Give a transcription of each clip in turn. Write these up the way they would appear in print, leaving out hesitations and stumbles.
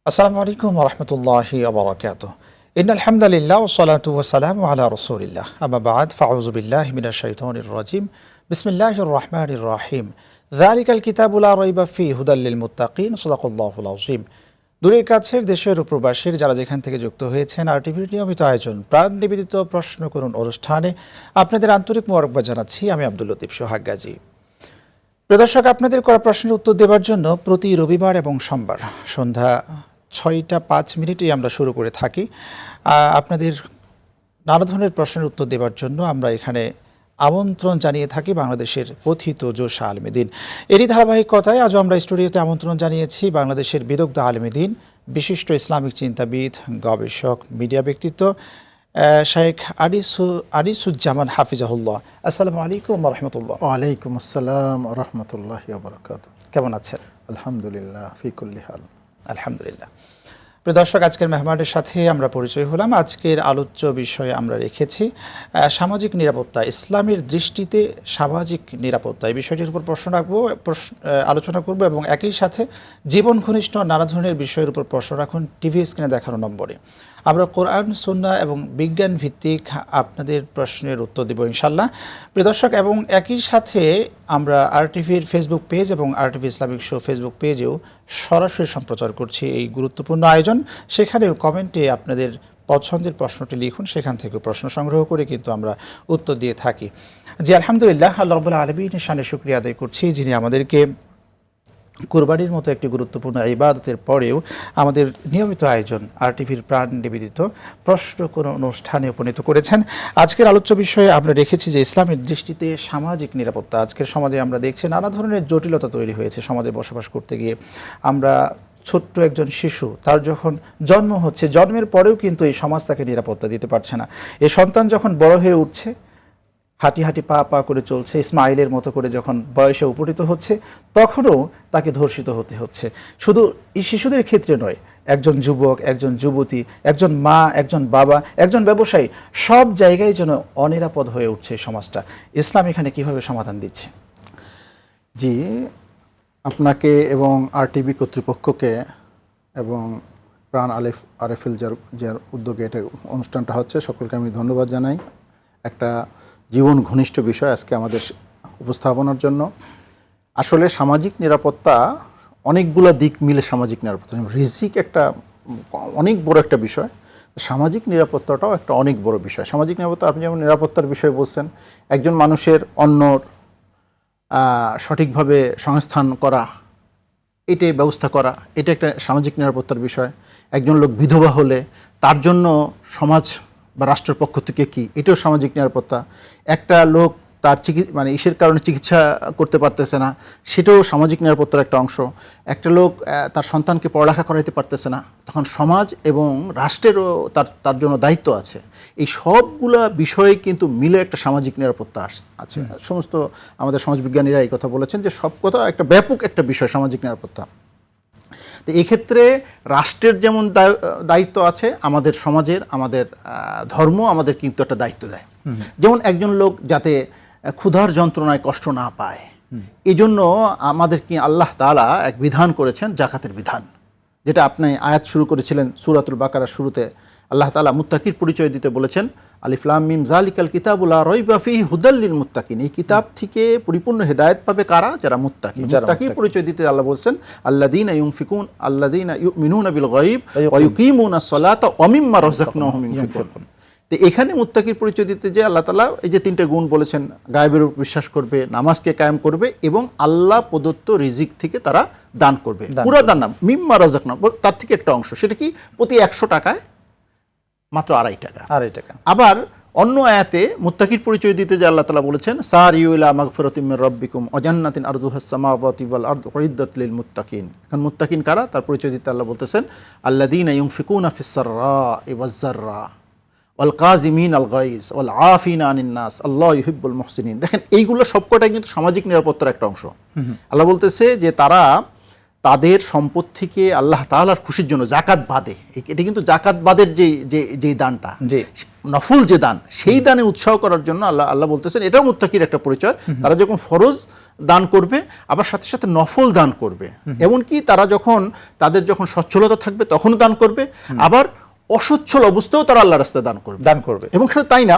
আসসালামু আলাইকুম ওয়া রাহমাতুল্লাহি ওয়া বারাকাতুহু। ইন্নাল হামদালিল্লাহ ওয়া সলাতু ওয়া সালামু আলা রাসূলিল্লাহ। আম্মা বা'দ ফাআউযু বিল্লাহি মিনাশ শাইতানির রাজিম। বিসমিল্লাহির রাহমানির রাহিম। যালিকাল কিতাবু লা রাইবা ফীহি হুদাল লিল মুত্তাকিন। সাদাকাল্লাহুল আযীম। দূরের কাছের দেশের ও প্রবাসীর যারা যেখান থেকে যুক্ত হয়েছেন আরটিভির নিয়মিত আয়োজন প্রাণ নিবেদিত প্রশ্ন করুন অনুষ্ঠানে আপনাদের আন্তরিক মোবারকবাদ জানাচ্ছি। আমি আব্দুল লতিফ সোহাগ গাজী। প্রিয় দর্শক, আপনাদের করা প্রশ্নের উত্তর দেওয়ার জন্য প্রতি রবিবার এবং সোমবার সন্ধ্যা ৬টা ৫ মিনিটেই আমরা শুরু করে থাকি। আপনাদের নানা ধরনের প্রশ্নের উত্তর দেওয়ার জন্য আমরা এখানে আমন্ত্রণ জানিয়ে থাকি বাংলাদেশের কথিত জোশা আলেমে দ্বীন। এরই ধারাবাহিকতায় আজও আমরা স্টুডিওতে আমন্ত্রণ জানিয়েছি বাংলাদেশের বিদগ্ধ আলেমে দ্বীন, বিশিষ্ট ইসলামিক চিন্তাবিদ, গবেষক, মিডিয়া ব্যক্তিত্ব শেখ আনিসুজ্জামান হাফিজাহুল্লাহ। আসসালামু আলাইকুম ওয়া রাহমাতুল্লাহ। ওয়ালাইকুম আসসালাম ওয়া রাহমাতুল্লাহি ওয়া বারাকাতুহু। কেমন আছেন? আলহামদুলিল্লাহ, ফি কুল্লি হাল। আলহামদুলিল্লাহ। প্রিয় দর্শক, আজকের মেহমানের সাথে আমরা পরিচয় হলাম। আজকের আলোচ্য বিষয়ে আমরা রেখেছি সামাজিক নিরাপত্তা, ইসলামের দৃষ্টিতে সামাজিক নিরাপত্তা। এই বিষয়টির উপর প্রশ্ন রাখবো, আলোচনা করব এবং একই সাথে জীবন ঘনিষ্ঠ নানা ধরনের বিষয়ের উপর প্রশ্ন রাখুন টিভি স্ক্রিনে দেখানো নম্বরে। আমরা কোরআন, সুন্নাহ এবং বিজ্ঞান ভিত্তিক আপনাদের প্রশ্নের উত্তর দেব ইনশাল্লাহ। প্রিয় দর্শক, এবং একই সাথে আমরা আরটিভির ফেসবুক পেজ এবং আরটিভি ইসলামিক শো ফেসবুক পেজেও সরাসরি সম্প্রচার করছি এই গুরুত্বপূর্ণ আয়োজন। সেখানেও কমেন্টে আপনাদের পছন্দের প্রশ্নটি লিখুন, সেখান থেকে প্রশ্ন সংগ্রহ করে কিন্তু আমরা উত্তর দিয়ে থাকি। জি আলহামদুলিল্লাহ, আল্লাহ রাব্বুল আলামিনের শানে শুকরিয়া আদায় করছি যিনি আমাদেরকে কুরবানির মতো একটি গুরুত্বপূর্ণ ইবাদতের পরেও আমাদের নিয়মিত আয়োজন আরটিভির প্রাণ নিবেদিত প্রশ্ন কোন অনুষ্ঠানে উপনীত করেছেন। আজকের আলোচ্য বিষয়ে আমরা রেখেছি যে ইসলামের দৃষ্টিতে সামাজিক নিরাপত্তা। আজকের সমাজে আমরা দেখছি নানা ধরনের জটিলতা তৈরি হয়েছে সমাজে বসবাস করতে গিয়ে। আমরা ছোট্ট একজন শিশু, তার যখন জন্ম হচ্ছে, জন্মের পরেও কিন্তু এই সমাজ তাকে নিরাপত্তা দিতে পারছে না। এই সন্তান যখন বড় হয়ে উঠছে, হাঁটি হাঁটি পা পা করে চলছে, ইসমাইলের মতো করে যখন বয়সে উপনীত হচ্ছে, তখনও তাকে ধর্ষিত হতে হচ্ছে। শুধু এই শিশুদের ক্ষেত্রে নয়, একজন যুবক, একজন যুবতী, একজন মা, একজন বাবা, একজন ব্যবসায়ী, সব জায়গায় যেন অনিরাপদ হয়ে উঠছে সমাজটা। ইসলাম এখানে কিভাবে সমাধান দিচ্ছে? জি, আপনাকে এবং আরটিভি কর্তৃপক্ষকে এবং প্রাণ আরএফএল যার উদ্যোগে এটা অনুষ্ঠানটা হচ্ছে, সকলকে আমি ধন্যবাদ জানাই। একটা জীবন ঘনিষ্ঠ বিষয় আজকে আমাদের উপস্থাপনার জন্য। আসলে সামাজিক নিরাপত্তা অনেকগুলো দিক মিলে সামাজিক নিরাপত্তা, রিজিক একটা অনেক বড় একটা বিষয়, সামাজিক নিরাপত্তাটাও একটা অনেক বড় বিষয়। সামাজিক নিরাপত্তা, আপনি যেমন নিরাপত্তার বিষয় বলছেন, একজন মানুষের অন্যর সঠিকভাবে সংস্থান করা, এটাই ব্যবস্থা করা, এটা একটা সামাজিক নিরাপত্তার বিষয়। একজন লোক বিধবা হলে তার জন্য সমাজ বা রাষ্ট্রের পক্ষ থেকে কী, এটাও সামাজিক নিরাপত্তা। একটা লোক তার ইসের কারণে চিকিৎসা করতে পারতেছে না, সেটাও সামাজিক নিরাপত্তার একটা অংশ। একটা লোক তার সন্তানকে পড়ালেখা করাইতে পারতেছে না, তখন সমাজ এবং রাষ্ট্রেরও তার জন্য দায়িত্ব আছে। এই সবগুলা বিষয়ে কিন্তু মিলে একটা সামাজিক নিরাপত্তা আছে। সমস্ত আমাদের সমাজবিজ্ঞানীরা এই কথা বলেছেন যে সব কথা একটা ব্যাপক একটা বিষয় সামাজিক নিরাপত্তা। তো এই ক্ষেত্রে রাষ্ট্রের যেমন দায়িত্ব আছে, আমাদের সমাজের, আমাদের ধর্ম আমাদের কিন্তু একটা দায়িত্ব দেয়। যেমন একজন লোক যাতে ক্ষুধার যন্ত্রণায় কষ্ট না পায়, এই জন্য আমাদের কি আল্লাহ তাআলা এক বিধান করেছেন, জাকাতের বিধান, যেটা আপনি আয়াত শুরু করেছিলেন সূরাতুল বাকারার শুরুতে। আল্লাহ তাআলা মুত্তাকির পরিচয় দিতে বলেছেন, আলিফ লাম মিম যালিকাল কিতাবু লা রাইবা ফীহি হুদাল লিল মুত্তাকিন। এই কিতাব থেকে পরিপূর্ণ হেদায়েত পাবে কারা? যারা মুত্তাকি। মুত্তাকির পরিচয় দিতে আল্লাহ বলছেন, আল্লাযীনা ইউনফিকুন আল্লাযীনা ইউমিনুনা বিল গায়ব ওয়া ইউকিমুনাস সালাতা ওয়া মিম্মা রাযাকনাহুম ইউনফিকুন। তো এখানে মুত্তাকির পরিচয় দিতে যে আল্লাহ তাআলা এই যে তিনটে গুণ বলেছেন, গায়বের উপর বিশ্বাস করবে, নামাজকে কায়েম করবে এবং আল্লাহ প্রদত্ত রিজিক থেকে তারা দান করবে। পুরো দান না, মিম্মা রাযাকনাহুম, তার থেকে একটা অংশ। সেটা কি? প্রতি 100 টাকায় মাত্র 2.5 টাকা। আবার অন্য আয়াতে মুত্তাকির পরিচয় দিতে যে আল্লাহ তাআলা বলেছেন, সারিউ ইলা মাগফিরাতিম মির রাব্বিকুম ওয়া জান্নাতিন আরদুহাস সামাওয়াতি ওয়াল আরদু উইদ্দাত লিল মুত্তাকিন। এখন মুত্তাকিন কারা? তার পরিচয় দিতে আল্লাহ বলতেছেন, আল্লাযীনা ইউনফিকুনা ফিস সাররা'i ওয়াজ যাররা ওয়াল কাযিমিন আল গায়জ ওয়াল আফিনা আনিন নাস আল্লাহু ইউহিব্বুল মুহসিনিন। দেখেন, এইগুলো সবকটাই কিন্তু সামাজিক নিরাপত্তার একটা অংশ। আল্লাহ বলতেছে যে তারা তাদের সম্পত্তিকে আল্লাহ তাআলার খুশির জন্য জাকাত বাদে, এটা কিন্তু জাকাত বাদের যে দানটা, নফল যে দান, সেই দানে উৎসাহ করার জন্য আল্লাহ বলতেছেন এটাও মুত্তাকির একটা পরিচয়। তারা যখন ফরজ দান করবে আবার সাথে সাথে নফল দান করবে, এমনকি তারা তাদের যখন সচ্ছলতা থাকবে তখনও দান করবে, আবার অসচ্ছল অবস্থাও তারা আল্লাহর রাস্তায় দান করবে। এবং সেটা তাই না,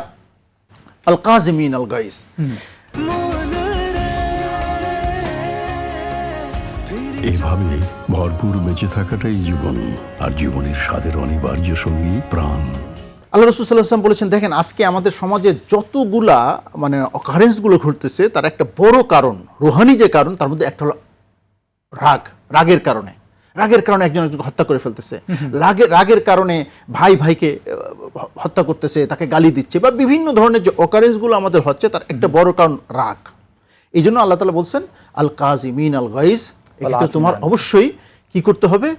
আল কাযিমিন আল গাইজ, এভাবে ভরপুর বেঁচে থাকাটাই জীবন, আর জীবনের স্বাদের অনিবার্য সঙ্গী প্রাণ। আল্লাহ রাসূল সাল্লাল্লাহু আলাইহি ওয়াসাল্লাম বলেছেন, দেখেন আজকে আমাদের সমাজে যতগুলা অকারেন্সগুলো ঘটতেছে তার একটা বড় কারণ, রুহানি যে কারণ, তার মধ্যে একটা হলো রাগের কারণে একজনকে হত্যা করে ফেলতেছে, রাগের কারণে ভাই ভাইকে হত্যা করতেছে, তাকে গালি দিচ্ছে, বা বিভিন্ন ধরনের যে অকারেন্সগুলো আমাদের হচ্ছে তার একটা বড় কারণ রাগ। এই জন্য আল্লাহ তাআলা বলছেন আল কাযিমিন আল গাইজ, এক্ষেত্রে তোমার অবশ্যই কি করতে হবে,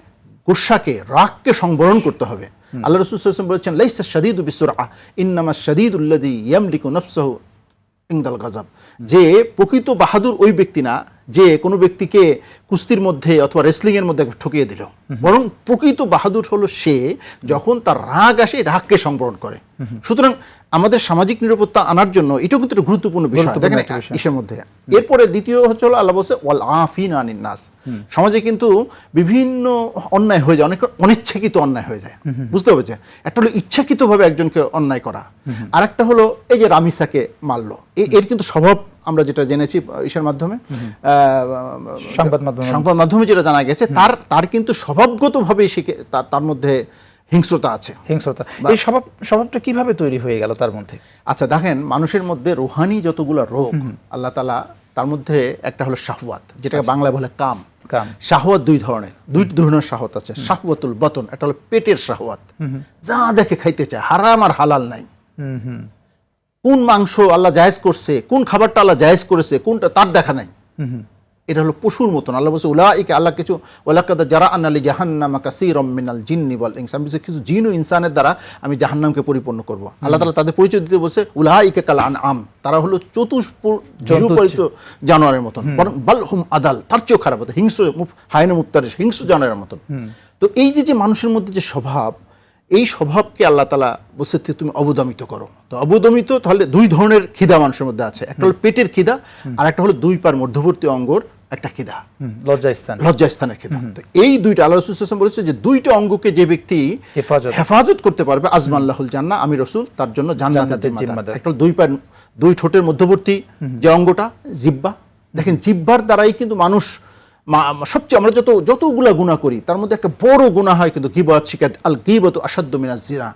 গোসাকে, রাগকে সংবরণ করতে হবে। আল্লাহ রাসূল সাল্লাল্লাহু আলাইহি ওয়াসাল্লাম বলেছেন লাইসা শাদীদু বিসুরআ ইন্নামা শাদীদুল্লাযী ইয়ামলিকু নাফসাহু ইনদাল গাযাব, যে প্রকৃত বাহাদুর ওই ব্যক্তি না যে কোনো ব্যক্তিকে কুস্তির মধ্যে অথবা রেসলিং এর মধ্যে ঠকিয়ে দিল, বরং প্রকৃত বাহাদুর হলো সে যখন তার রাগ আসে রাগকে সংবরণ করে। সুতরাং আমাদের সামাজিক নিরাপত্তা আনার জন্য এটাও কিন্তু একটা গুরুত্বপূর্ণ বিষয়। দেখেন ইসের মধ্যে এরপরে দ্বিতীয় হচ্ছে হলো আল্লাহ বলছে ওয়াল আফিনা আনিন নাস, সমাজে কিন্তু বিভিন্ন অন্যায় হয়ে যায়, অনেক অনিচ্ছাকৃত অন্যায় হয়ে যায়, বুঝতে পারছেন? একটা হলো ইচ্ছাকৃতভাবে একজনকে অন্যায় করা, আর একটা হলো এই যে রামিসাকে মারলো, এর কিন্তু স্বভাব আমরা যেটা জেনেছি ইসের মাধ্যমে, সংবাদ মাধ্যমে যেটা জানা গেছে, তার কিন্তু স্বভাবগতভাবেই তার মধ্যে হিংস্রতা আছে। এই স্বভাবটা কিভাবে তৈরি হয়ে গেল তার মধ্যে? আচ্ছা দেখেন, মানুষের মধ্যে রুহানি যতগুলো রোগ আল্লাহ তাআলা, তার মধ্যে একটা হলো শাহওয়াত, যেটাকে বাংলায় বলে কাম। শাহওয়াত দুই ধরনের শাহওয়াত আছে। শাহওয়াতুল বতন, একটা হলো পেটের শাহওয়াত, যা দেখে খাইতে চায়, হারাম আর হালাল নাই। কোন মাংস আল্লাহ জায়েজ করছে, কোন খাবারটা আল্লাহ জায়েজ করেছে, কোনটা তার দেখা নাই। এটা হলো পশুর মতন। আল্লাহ বলছে উলাইকা, আল্লাহ কিছু ওয়ালাকাদ জারা'না লি জাহান্নামা কাসীরাম মিনাল জিন্নি ওয়াল ইনস, আমি কিছু জিন ও ইনসানের দ্বারা আমি জাহান্নামকে পরিপূর্ণ করব। আল্লাহ তাআলা তাদের পরিচয় দিতে বলছে উলাইকা কাল আনআম, তারা হলো গৃহপালিত জানোয়ারের মতন, বরং বাল হুম আদাল, তার চেয়েও খারাপ, হিংস্র হায়না মুফতারিস, হিংস্র জানোয়ারের মতন। তো এই যে মানুষের মধ্যে যে স্বভাব, এই স্বভাবকে আল্লাহ তাআলা বলছে তুমি অবদমিত করো। তো অবদমিত, তাহলে দুই ধরনের খিদা মানুষের মধ্যে আছে, একটা হলো পেটের খিদা, আর একটা হলো দুই পার মধ্যবর্তী অঙ্গর একটা খিদা, লজ্জাস্থানের খিদা। তো এই দুইটা আল্লাহ রাসূল সাল্লাল্লাহু আলাইহি ওয়াসাল্লাম বলেছে যে দুইটা অঙ্গকে যে ব্যক্তি হেফাজত করতে পারবে, আজমাল্লাহুল জান্নাহ, আমি রাসূল তার জন্য জান্নাতের জিম্মাদার। একটা দুই ঠোঁটের মধ্যবর্তী যে অঙ্গটা জিহ্বা, দেখেন জিহ্বার দ্বারাই কিন্তু মানুষ সবচেয়ে, আমরা যতগুলা গুনাহ করি তার মধ্যে একটা বড় গুনাহ হয় কিন্তু গীবত, শিকায়ত। আল গীবতু আশাদ্দু মিনাজ জিনা,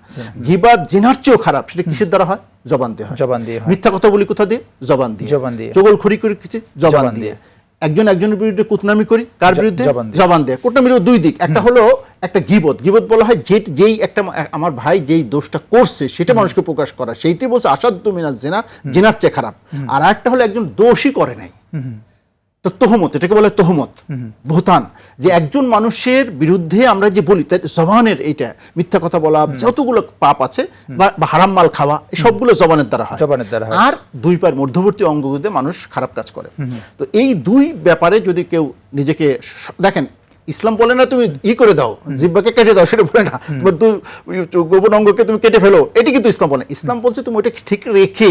গীবত জিনার চেয়েও খারাপ। সেটা কিসের দ্বারা হয়? জবান দিয়ে হয়। মিথ্যা কথা বলি কোথা দিয়ে? জবান দিয়ে। চগলখড়ি করি কিছু? জবান দিয়ে। একজনের বিরুদ্ধে কুতনামি করি, কার বিরুদ্ধে? জবান দিয়ে। কুতনামির দুই দিক, একটা হলো একটা গীবত বলা হয় যেই একটা আমার ভাই যেই দোষটা করছে সেটা মানুষকে প্রকাশ করা, সেইটাই বলছে আশাদ্দু মিনাজ জিনা, জিনার চেয়ে খারাপ। আর একটা হলো একজন দোষই করে নাই, তো তোহমত, এটাকে বলে তোহমত, বুহতান, যে একজন মানুষের বিরুদ্ধে আমরা যে বলি তাই জবানের, এইটা মিথ্যা কথা বলা, যতগুলো পাপ আছে বা হারাম মাল খাওয়া, সবগুলো জবানের দ্বারা হয়। আর দুই পায়ের মধ্যবর্তী অঙ্গগুলোতে মানুষ খারাপ কাজ করে। তো এই দুই ব্যাপারে যদি কেউ নিজেকে, দেখেন ইসলাম বলে না তুমি করে দাও, জিহ্বাকে কেটে দাও, সেটা বলে না তোমার গোপন অঙ্গকে তুমি কেটে ফেলো, এটি কিন্তু ইসলাম বলে। ইসলাম বলছে তুমি ওটা ঠিক রেখে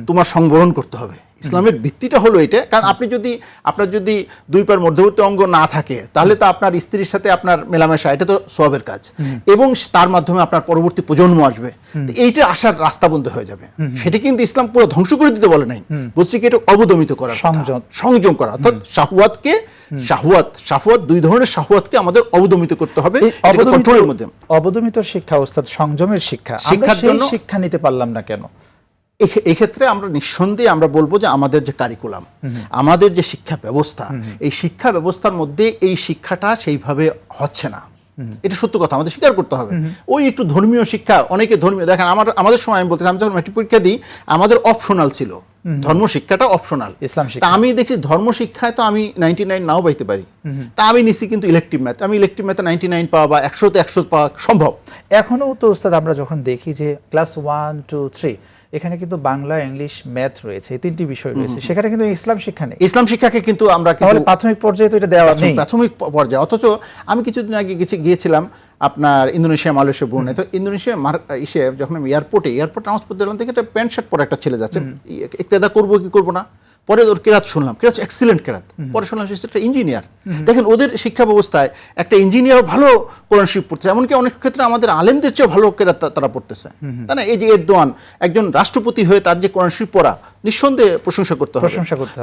তোমার সংবরণ করতে হবে। ইসলামের ভিত্তিটা হলো এটা। কারণ আপনার যদি দুই পায়ের মধ্যবর্তী অঙ্গ না থাকে তাহলে তো আপনার স্ত্রীর সাথে আপনার মেলামেশা, এটা তো সওয়াবের কাজ, এবং তার মাধ্যমে আপনার পরবর্তী প্রজন্ম আসবে, এইটা আসার রাস্তা বন্ধ হয়ে যাবে। সেটা কিন্তু ইসলাম পুরো ধ্বংস করে দিতে বলে নাই, বলছে কি এটা অবদমিত করা, সংযম করা। অর্থাৎ শাহওয়াত দুই ধরনের শাহওয়াতকে আমাদের অবদমিত করতে হবে, কন্ট্রোলের মধ্যে। অবদমিত শিক্ষা ওস্তাদ, সংযমের শিক্ষার জন্য শিক্ষা নিতে পারলাম না কেন? এই ক্ষেত্রে আমরা নিঃসন্দেহে আমরা বলবো যে আমাদের যে কারিকুলাম, আমাদের যে শিক্ষা ব্যবস্থা, এই শিক্ষা ব্যবস্থার মধ্যে এই শিক্ষাটা সেইভাবে হচ্ছে না। এটা সত্য কথা, আমাদের স্বীকার করতে হবে। ওই একটু ধর্মীয় শিক্ষা, অনেকে ধর্মীয়, দেখেন আমাদের সময় আমি বলতে, আমি যখন ম্যাট্রিক পরীক্ষা দিই আমাদের অপশনাল ছিল, ধর্ম শিক্ষাটা অপশনাল। তা আমি দেখছি ধর্ম শিক্ষায় তো আমি 99 নাও পাইতে পারি, তা আমি নিছি কিন্তু ইলেকটিভ ম্যাথ, আমি ইলেকটিভ ম্যাথে 99 পাওয়া বা 100-তে 100 পাওয়া সম্ভব। এখনও তো উস্তাদ আমরা যখন দেখি যে ক্লাস 1, 2, 3 এখানে কিন্তু বাংলা, ইংলিশ, ম্যাথ রয়েছে, এই তিনটি বিষয় রয়েছে, সেখানে কিন্তু ইসলাম শিক্ষা নেই। ইসলাম শিক্ষাকে কিন্তু আমরা তাহলে প্রাথমিক পর্যায়ে তো এটা দেওয়া নেই। প্রাথমিক পর্যায়ে, অথচ আমি কিছুদিন আগে গিয়েছিলাম আপনার ইন্দোনেশিয়া, মালয়েশিয়া, ব্রুনেই। তো ইন্দোনেশিয়া যখন আমি এয়ারপোর্টে নামাজ পড়তে গেলাম, দেখে একটা প্যান্ট শার্ট পরে একটা ছেলে যাচ্ছে, ইক্তেদা করবো কি করবো না, পরে ওর কেরাত শুনলাম, কেরাত এক্সিলেন্ট কেরাত, পরে শুনলাম সে একটা ইঞ্জিনিয়ার। দেখেন ওদের শিক্ষা ব্যবস্থায় একটা ইঞ্জিনিয়ার ভালো কোরআন শরীফ পড়ছে, এমনকি অনেক ক্ষেত্রে আমাদের আলেমদের চেয়েও ভালো কেরাত তারা পড়তেছে, তাই না? এই যে এরদোয়ান একজন রাষ্ট্রপতি হয়ে তার যে কোরআন শরীফ পড়া, নিঃসন্দেহে প্রশংসা করতে হবে।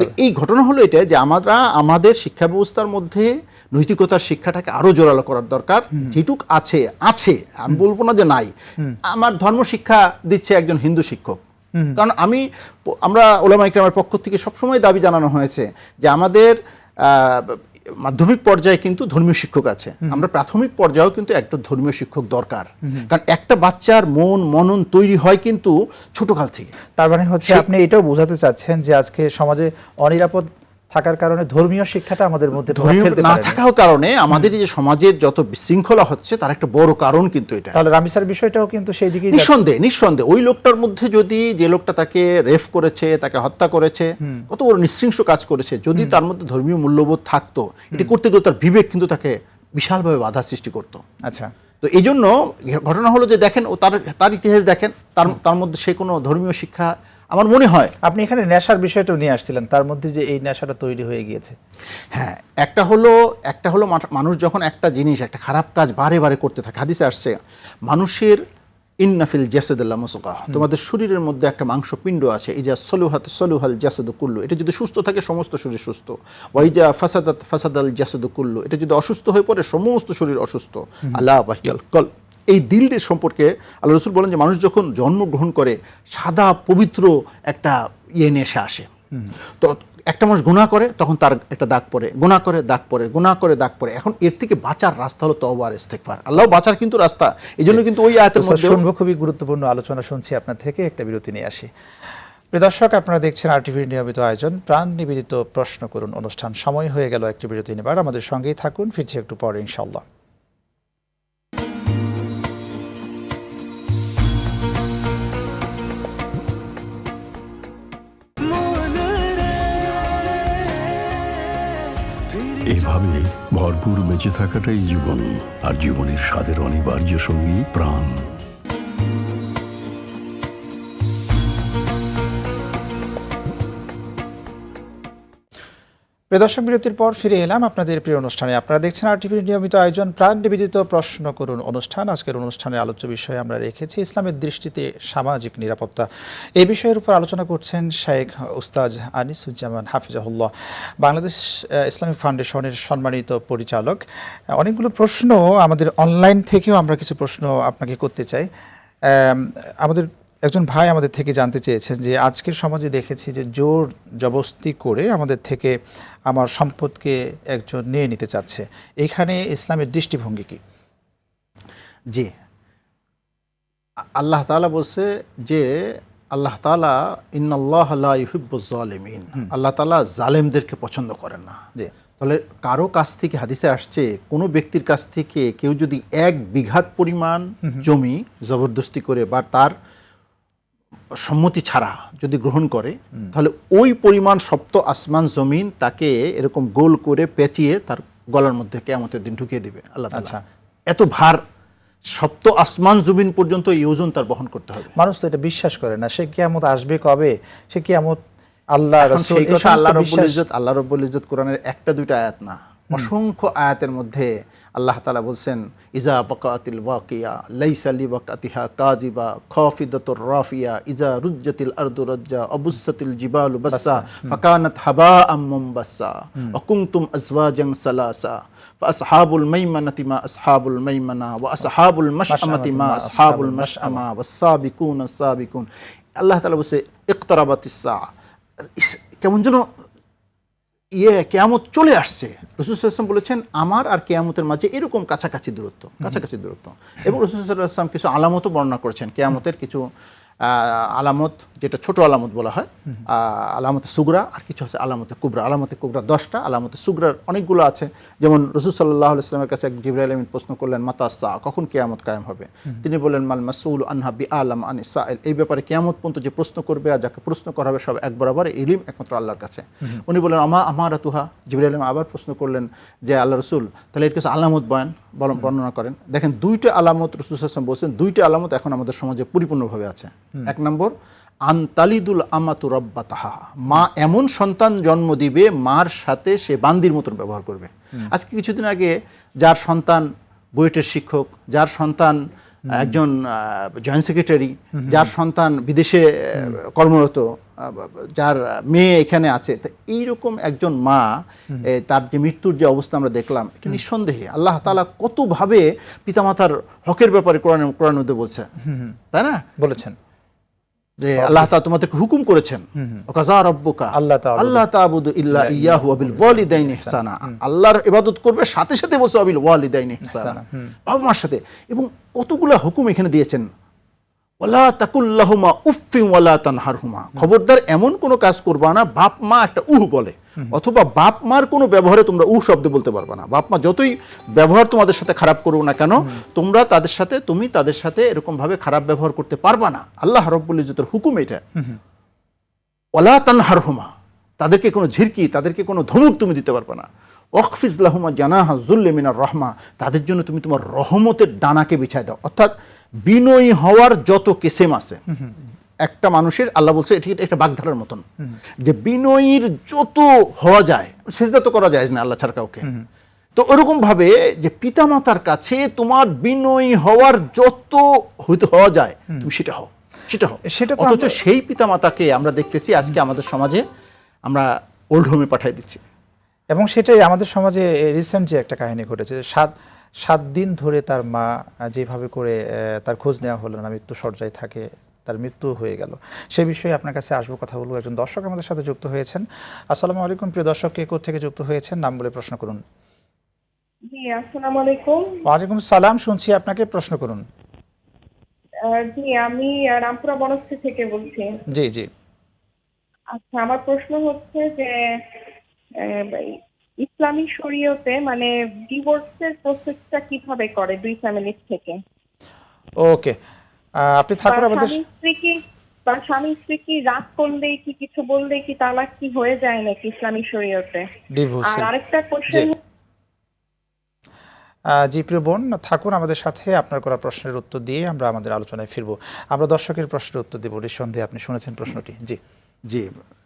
তো এই ঘটনা হলো এটা যে আমরা আমাদের শিক্ষা ব্যবস্থার মধ্যে নৈতিকতার শিক্ষাটাকে আরো জোরালো করার দরকার। যেটুক আছে, আমি বলবো না যে নাই। আমার ধর্ম শিক্ষা দিচ্ছে একজন হিন্দু শিক্ষক, কারণ আমরা ওলামা ইকরামের পক্ষ থেকে সবসময় দাবি জানানো হয়েছে যে আমাদের মাধ্যমিক পর্যায়ে কিন্তু ধর্মীয় শিক্ষক আছে, আমরা প্রাথমিক পর্যায়েও কিন্তু একটা ধর্মীয় শিক্ষক দরকার, কারণ একটা বাচ্চার মনন তৈরি হয় কিন্তু ছোটকাল থেকে। তার মানে হচ্ছে আপনি এটাও বোঝাতে চাচ্ছেন যে আজকে সমাজে অনিরাপদ থাকার কারণে ধর্মীয় শিক্ষাটা আমাদের মধ্যে না থাকার কারণে আমাদের এই যে সমাজের যত বিশৃঙ্খলা হচ্ছে তার একটা বড় কারণ কিন্তু এটা। তাহলে রামিসার বিষয়টাও কিন্তু সেই দিকে নিঃসন্দেহে ওই লোকটার মধ্যে যদি, যে লোকটা তাকে রেপ করেছে, তাকে হত্যা করেছে, কত বড় নৃশংস কাজ করেছে, যদি তার মধ্যে ধর্মীয় মূল্যবোধ থাকতো, এটা করতে গেলে তার বিবেক কিন্তু তাকে বিশালভাবে বাধা সৃষ্টি করতো। আচ্ছা, তো এই জন্য ঘটনা হলো যে দেখেন ও তার ইতিহাস দেখেন, তার মধ্যে সে কোনো ধর্মীয় শিক্ষা, আমার মনে হয়। আপনি এখানে নেশার বিষয়টাও নিয়ে আসছিলেন, তার মধ্যে যে এই নেশাটা তৈরি হয়ে গিয়েছে। হ্যাঁ, একটা হলো মানুষ যখন একটা জিনিস, একটা খারাপ কাজ বারে বারে করতে থাকে, হাদিসে আসছে মানুষের ইন্নাফিল জাসাদিল্লাহ মুসকা, তোমাদের শরীরের মধ্যে একটা মাংসপিণ্ড আছে, ইজা সলুহাল জাসাদু কুল্লু, এটা যদি সুস্থ থাকে সমস্ত শরীর সুস্থ, ওয়াইজা ফাসাদাল জাসাদু কুল্লু, এটা যদি অসুস্থ হয়ে পড়ে সমস্ত শরীর অসুস্থ। আল্লাহ ওয়াহিয়াল কল, এই দিলটির সম্পর্কে আল্লাহ রাসূল বলেন যে মানুষ যখন জন্মগ্রহণ করে সাদা পবিত্র একটা নিয়ে সে আসে, তো একটা মানুষ গুনাহ করে তখন তার একটা দাগ পড়ে, গুনাহ করে দাগ পড়ে, গুনাহ করে দাগ পড়ে। এখন এর থেকে বাঁচার রাস্তা হলো তওবা আর ইস্তেগফার, আল্লাহ বাঁচার কিন্তু রাস্তা। এই জন্য কিন্তু ওই আয়াতের মধ্যে শুনবো, খুবই গুরুত্বপূর্ণ আলোচনা শুনছি আপনার থেকে, একটা বিরতি নিয়ে আসি। প্রিয় দর্শক, আপনারা দেখছেন RTVর নিয়মিত আয়োজন প্রাণ নিবেদিত প্রশ্ন করুন অনুষ্ঠান। সময় হয়ে গেল একটি বিরতি নেবার, আমাদের সঙ্গেই থাকুন, ফিরছি একটু পরে ইনশাআল্লাহ। এভাবে ভরপুর বেঁচে থাকাটাই জীবন, আর জীবনের স্বাদের অনিবার্য সঙ্গী প্রাণ। দর্শক, বিরতির পর ফিরে এলাম আপনাদের প্রিয় অনুষ্ঠানে। আপনারা দেখছেন RTVর নিয়মিত আয়োজন প্রাণ নিবেদিত প্রশ্ন করুন অনুষ্ঠান। আজকের অনুষ্ঠানের আলোচ্য বিষয়ে আমরা রেখেছি ইসলামের দৃষ্টিতে সামাজিক নিরাপত্তা। এই বিষয়ের উপর আলোচনা করছেন শেখ উস্তাজ আনিসুজ্জামান হাফিজাহুল্লাহ, বাংলাদেশ ইসলামিক ফাউন্ডেশনের সম্মানিত পরিচালক। অনেকগুলো প্রশ্ন আমাদের অনলাইন থেকেও আমরা কিছু প্রশ্ন আপনাকে করতে চাই। আমাদের একজন ভাই আমাদের থেকে জানতে চেয়েছেন যে আজকের সমাজে দেখেছি যে জোর জবরদস্তি করে আমাদের থেকে আমার সম্পদকে একজন নিয়ে নিতে চাচ্ছে, এখানে ইসলামের দৃষ্টিভঙ্গি কি? জি, আল্লাহ তাআলা বলছে যে আল্লাহ তাআলা ইন্নাল্লাহ লা ইউহিব্বুজ জালিমিন, আল্লাহ তাআলা জালেমদেরকে পছন্দ করেন না। জি, তাহলে কারো কাছ থেকে হাদিসে আসছে কোনো ব্যক্তির কাছ থেকে কেউ যদি 1 বিঘা পরিমাণ জমি জবরদস্তি করে বা তার সম্মতি ছাড়া যদি গ্রহণ করে, তাহলে ওই পরিমাণ সপ্ত আসমান জমিন তাকে এরকম গোল করে পেঁচিয়ে তার গলার মধ্যে কিয়ামতের দিন ঢুকিয়ে দিবে আল্লাহ তাআলা। আচ্ছা, এত ভার, সপ্ত আসমান জমিন পর্যন্ত এই ওজন তার বহন করতে হবে। মানুষ তো এটা বিশ্বাস করে না, সে কিয়ামত আসবে কবে, সে কিয়ামত আল্লাহ রাসূল, সেই কথা আল্লাহ রাব্বুল ইজ্জত কোরআনের একটা দুইটা আয়াত না, অসংখ্য আয়াতের মধ্যে আল্লাহ তাআলা বলছেন ইজা ওয়াকাতিল ওয়াকিয়া লাইসা লিওয়াকাতিহা কাযিবা খাফিদাতুর রাফিয়া ইজা রুজ্জাতিল আরদু রাজ্জা আবুসাতিল জিবালু বাসসা ফাকানাত হাবাআম মুনবাসসা ওয়া কুনতুম আজওয়াজান সালাসা ফাআসহাবুল মাইমানাতি মা আসহাবুল মাইমানা ওয়া আসহাবুল মাশআমাতি মা আসহাবুল মাশআমা ওয়াস-সাবিকুনা সাবিকুন। আল্লাহ তাআলা বলছে ইকতারাবাতিস সাআ, কেমন যেন কিয়ামত চলে আসছে। রাসূল সাল্লাল্লাহু আলাইহি ওয়াসাল্লাম বলেছেন আমার আর কিয়ামতের মাঝে এরকম কাছাকাছি দূরত্ব। এবং রাসূল সাল্লাল্লাহু আলাইহি ওয়াসাল্লাম কিছু আলামতও বর্ণনা করেছেন কিয়ামতের, কিছু আলামত, যেটা ছোট আলামত বলা হয়, আলামতে সুগরা, আর কিছু আছে আলামতে কুবরা। আলামতে কুবরা 10টা, আলামতে সুগরার অনেকগুলো আছে। যেমন রাসূল সাল্লাল্লাহু আলাইহি ওয়াসাল্লামের কাছে এক জিবরাইল আমিন প্রশ্ন করলেন, মাতা সা, কখন কিয়ামত কায়েম হবে? তিনি বললেন, মাল মাসউলু আনহা বিআলাম আনিস সাইল, এই ব্যাপারে কিয়ামত পর্যন্ত যে প্রশ্ন করবে আর যাকে প্রশ্ন করা হবে সব এক বরাবর, ইলম একমাত্র আল্লাহর কাছে। উনি বললেন, আমারাতুহা। জিবরাইল আমিন আবার প্রশ্ন করলেন যে আল্লাহ রাসূল, তাহলে এর কিছু আলামত বর্ণনা করেন। দেখেন, 2টা আলামত রাসূল সাল্লাল্লাহু আলাইহি ওয়াসাল্লাম বলছেন, 2টা আলামত এখন আমাদের সমাজে পরিপূর্ণভাবে আছে। এক নম্বর, আনতালিদুল আমাতু রাব্বাতাহা, মা এমন সন্তান জন্ম দিবে মার সাথে সে বান্দির মতন ব্যবহার করবে। আজকে কিছুদিন আগে যার সন্তান বুয়েটের শিক্ষক, যার সন্তান একজন জয়েন্ট সেক্রেটারি, যার সন্তান বিদেশে কর্মরত, যার মেয়ে এখানে আছে, তো এইরকম একজন মা, তার যে মৃত্যুর যে অবস্থা আমরা দেখলাম, এটা নিঃসন্দেহে আল্লাহ তাআলা কতভাবে পিতামাতার হকের ব্যাপারে কোরআন মধ্যে বলছে, তাই না? বলেছেন যে আল্লাহ তাআলা তোমাদেরকে হুকুম করেছেন, ওয়াকাযা রাব্বুকা আল্লাহ তা'বুদু ইল্লা ইয়াহু ওয়া বিল ওয়ালিদাইনি ইহসানা, আল্লাহর ইবাদত করবে, সাথে সাথে বলছে ওয়া বিল ওয়ালিদাইনি ইহসানা, বাবা মার সাথে। এবং কতগুলা হুকুম এখানে দিয়েছেন, ওয়ালা তাকুল্লাহুমা উফফিন ওয়ালা তানহারহুমা, খবরদার এমন কোনো কাজ করবা না বাপ মা একটা বলে, অথবা বাপ মার কোনো ব্যবহারে তোমরা শব্দ বলতে পারবা না। বাপ মা যতই ব্যবহার তোমাদের সাথে খারাপ করুক না কেন, তোমরা তুমি তাদের সাথে এরকম ভাবে খারাপ ব্যবহার করতে পারবা না। আল্লাহ রাব্বুল ইজ্জতের হুকুম এটা। ওয়ালা তানহারহুমা, তাদেরকে কোনো ঝিরকি, তাদেরকে কোনো ধমক তুমি দিতে পারবে না। ওয়াকফিজ লাহুমা জানাহা যুল্লি মিনার রাহমা, তাদের জন্য তুমি তোমার রহমতের ডানাকে বিছায় দাও। অর্থাৎ বিনয়ী হওয়ার যত কিসেম আছে একটা মানুষের, আল্লাহ বলছে এটি একটা বাগধারার মতন, যে বিনয়ীর যত হওয়া যায়, সিজদা তো করা যায় না আল্লাহ ছাড়া কাউকে, তো ওরকম ভাবে যে পিতামাতার কাছে তোমার বিনয়ী হওয়ার যত হওয়া যায় তুমি সেটা হও। অথচ সেই পিতামাতাকে আমরা দেখতেছি আজকে আমাদের সমাজে আমরা ওল্ড হোমে পাঠিয়ে দিচ্ছি। এবং সেটাই আমাদের সমাজে রিসেন্ট যে একটা কাহিনী ঘটেছে, 7 দিন ধরে তার মা যেভাবে করে তার খোঁজ নেওয়া হলো না, মৃত্যু শয্যায় থাকে, তার মৃত্যু হয়ে গেল। সেই বিষয়ে আপনার কাছে আসবো, কথা বলবো। একজন দর্শক আমাদের সাথে যুক্ত হয়েছেন। আসসালামু আলাইকুম। প্রিয় দর্শক, কে কোথা থেকে যুক্ত হয়েছেন, নাম বলে প্রশ্ন করুন। জি, আসসালামু আলাইকুম। ওয়ালাইকুম সালাম, শুনছি, আপনাকে প্রশ্ন করুন। জি, আমি রামপুরা বনশ্রী থেকে বলছি। জি জি। আচ্ছা, আমার প্রশ্ন হচ্ছে যে ইসলামী শরীয়তে মানে ডিভোর্সের প্রসেসটা কিভাবে করে দুই ফ্যামিলির থেকে? ওকে, আপনি থাকুন আমাদের। স্বামী স্ত্রী কি রাগ করলেই কি কিছু বললেই কি তালাক কি হয়ে যায় নাকি ইসলামী শরীয়তে? ডিভোর্স। আর আরেকটা কোশ্চেন। জি প্রিয় বোন, থাকুন আমাদের সাথে, আপনার করা প্রশ্নের উত্তর দিয়ে আমরা আমাদের আলোচনায় ফিরবো। আমরা দর্শকের প্রশ্নের উত্তর দেব নিঃসন্দেহে। আপনি শুনেছেন প্রশ্নটি। জি জি,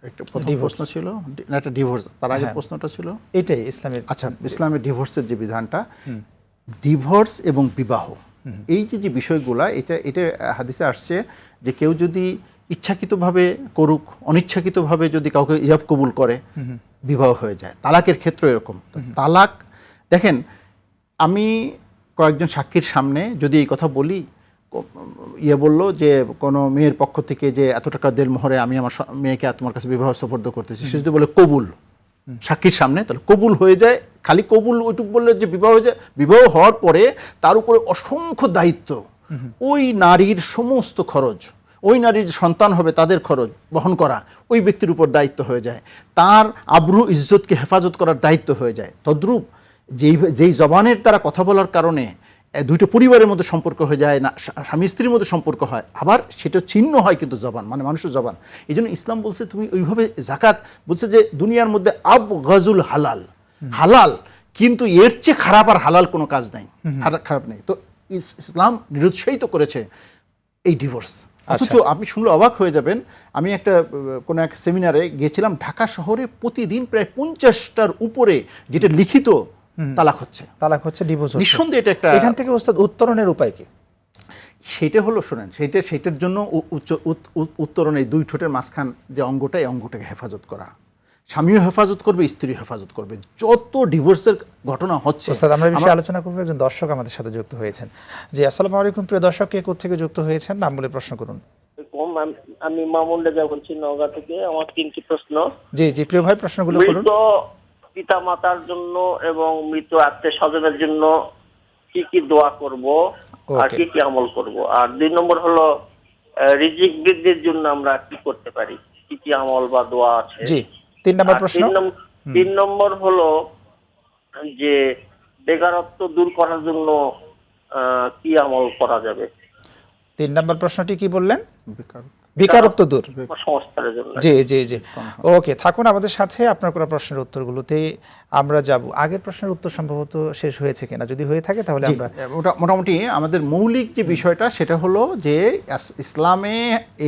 একটা প্রথম প্রশ্ন ছিল একটা ডিভোর্স, তার আগে প্রশ্নটা ছিল এটাই ইসলামের। আচ্ছা, ইসলামের ডিভোর্সের যে বিধানটা, ডিভোর্স এবং বিবাহ, এই যে বিষয়গুলা, এটা হাদিসে আসছে যে কেউ যদি ইচ্ছাকৃতভাবে করুক, অনিচ্ছাকৃতভাবে যদি কাউকে ইজাব কবুল করে, বিবাহ হয়ে যায়। তালাকের ক্ষেত্র এরকম। তালাক, দেখেন, আমি কয়েকজন সাক্ষীর সামনে যদি এই কথা বলি, বলল যে কোনো মেয়ের পক্ষ থেকে যে এত টাকা দেড় মোহরে আমি আমার মেয়েকে তোমার কাছে বিবাহ সুপর্দ করতেছি, সে যদি বলে কবুল সাক্ষীর সামনে, তাহলে কবুল হয়ে যায়। খালি কবুল ওইটুকু বললে যে বিবাহ হয়ে যায়। বিবাহ হওয়ার পরে তার উপরে অসংখ্য দায়িত্ব, ওই নারীর সমস্ত খরচ, ওই নারীর সন্তান হবে তাদের খরচ বহন করা ওই ব্যক্তির উপর দায়িত্ব হয়ে যায়। তার আব্রু ইজ্জতকে হেফাজত করার দায়িত্ব হয়ে যায়। তদ্রূপ যেই জবানের দ্বারা কথা বলার কারণে দুইটা পরিবারের মধ্যে সম্পর্ক হয়ে যায়, না স্বামী স্ত্রীর মধ্যে সম্পর্ক হয়, আবার সেটা ছিন্ন হয় কিন্তু জবান, মানে মানুষের জবান। এই জন্য ইসলাম বলছে তুমি ওইভাবে জাকাত বলছে যে দুনিয়ার মধ্যে আবগাজুল হালাল, হালাল কিন্তু এর চেয়ে খারাপ আর হালাল কোনো কাজ নাই, খারাপ নেই। তো ইসলাম নিরুৎসাহিত করেছে এই ডিভোর্স। অথচ আপনি শুনলে অবাক হয়ে যাবেন, আমি কোনো এক সেমিনারে গিয়েছিলাম, ঢাকা শহরে প্রতিদিন প্রায় 50টার উপরে যেটা লিখিত তালাক হচ্ছে, ডিভোর্স। নিঃসন্দেহে এটা একটা, এখান থেকে ওস্তাদ উত্তরণের উপায় কি? সেটা হলো, শোনেন, সেটার জন্য উত্তরণ এই দুই ঠোঁটের মাঝখান যে অঙ্গটা, এই অঙ্গটাকে হেফাজত করা। স্বামীও হেফাজত করবে, স্ত্রীও হেফাজত করবে। যত ডিভোর্সের ঘটনা হচ্ছে, আমরা বিষয়ে আলোচনা করবো। একজন দর্শক আমাদের সাথে যুক্ত হয়েছেন। জি, আসসালামু আলাইকুম। প্রিয় দর্শক, কে কোথা থেকে যুক্ত হয়েছেন, নাম বলে প্রশ্ন করুন। আমি মামুন রেজা বলছি নওগাঁ থেকে। আমার 3টি প্রশ্ন। জি জি প্রিয় ভাই, প্রশ্নগুলো করুন। মৃত পিতা মাতার জন্য এবং মৃত আত্মীয় স্বজনের জন্য কি কি দোয়া করব আর কি কি আমল করব? আর 2 নম্বর হলো রিজিক বৃদ্ধির জন্য আমরা কি করতে পারি, কি কি আমল বা দোয়া আছে? জি, 3 নম্বর আর প্রশ্ন। 3 নম্বর হলো যে বেকারত্ব দূর করার জন্য কি আমল করা যাবে? 3 নম্বর প্রশ্নটি কি বললেন? বেকার বেকারত্ব দূর। সংস্কারের জন্য। জি জি জি, ওকে, থাকুন আমাদের সাথে। আপনার করা প্রশ্নের উত্তরগুলোতে আমরা যাব। আগের প্রশ্নের উত্তর সম্ভবত শেষ হয়েছে কিনা, যদি হয়ে থাকে তাহলে জি, আমরা ওটা মোটামুটি আমাদের মৌলিক যে বিষয়টা সেটা হলো যে ইসলামে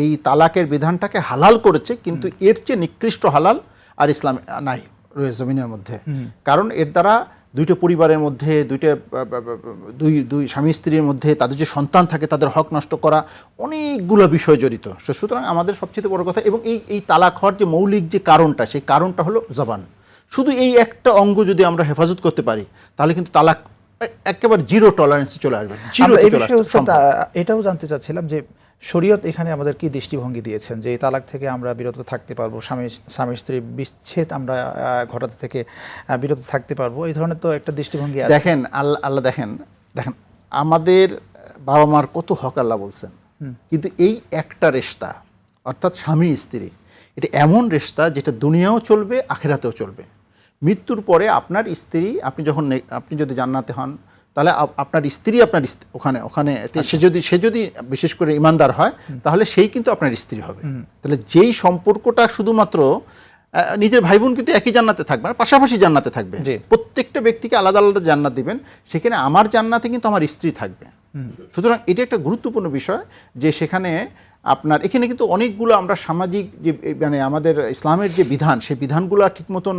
এই তালাকের বিধানটাকে হালাল করেছে, কিন্তু এর চেয়ে নিকৃষ্ট হালাল আর ইসলামে নাই রয়েছে জমিনের মধ্যে। কারণ এর দ্বারা দুইটা পরিবারের মধ্যে দুই স্বামী স্ত্রীর মধ্যে তাদের যে সন্তান থাকে তাদের হক নষ্ট করা, অনেকগুলো বিষয় জড়িত। সুতরাং আমাদের সবচেয়ে বড় কথা, এবং এই তালাক হওয়ার যে মৌলিক যে কারণটা, সেই কারণটা হলো জবান। শুধু এই একটা অঙ্গ যদি আমরা হেফাজত করতে পারি তাহলে কিন্তু তালাক একেবারে জিরো টলারেন্সে চলে আসবে। আমরা এই বিষয়ে উস্তাদ এটাও জানতে চাচ্ছিলাম যে শরীয়ত এখানে আমাদের কি দৃষ্টিভঙ্গি দিয়েছেন যে এই তালাক থেকে আমরা বিরত থাকতে পারবো, স্বামী স্ত্রী বিচ্ছেদ আমরা ঘটাতে থেকে বিরত থাকতে পারবো, এই ধরনের তো একটা দৃষ্টিভঙ্গি আছে। দেখেন আল্লাহ দেখেন আমাদের বাবা মার কত হক আল্লাহ বলছেন, কিন্তু এই একটা রিশতা অর্থাৎ স্বামী স্ত্রী, এটা এমন রিশতা যেটা দুনিয়াও চলবে আখিরাতেও চলবে। মৃত্যুর পরে আপনার স্ত্রী, আপনি যদি জান্নাতে হন তাহলে আপনার স্ত্রী ওখানে সে যদি বিশেষ করে ইমানদার হয় তাহলে সেই কিন্তু আপনার স্ত্রী হবে। তাহলে যেই সম্পর্কটা শুধুমাত্র নিজের ভাই বোন কিন্তু একই জান্নাতে থাকবে না, পাশাপাশি জান্নাতে থাকবে। প্রত্যেকটা ব্যক্তিকে আলাদা আলাদা জান্নাত দিবেন, সেখানে আমার জান্নাতে কিন্তু আমার স্ত্রী থাকবে। সুতরাং এটা একটা গুরুত্বপূর্ণ বিষয় যে সেখানে আপনার এখানে কিন্তু অনেকগুলো আমরা সামাজিক যে মানে আমাদের ইসলামের যে বিধান, সেই বিধানগুলো ঠিক মতন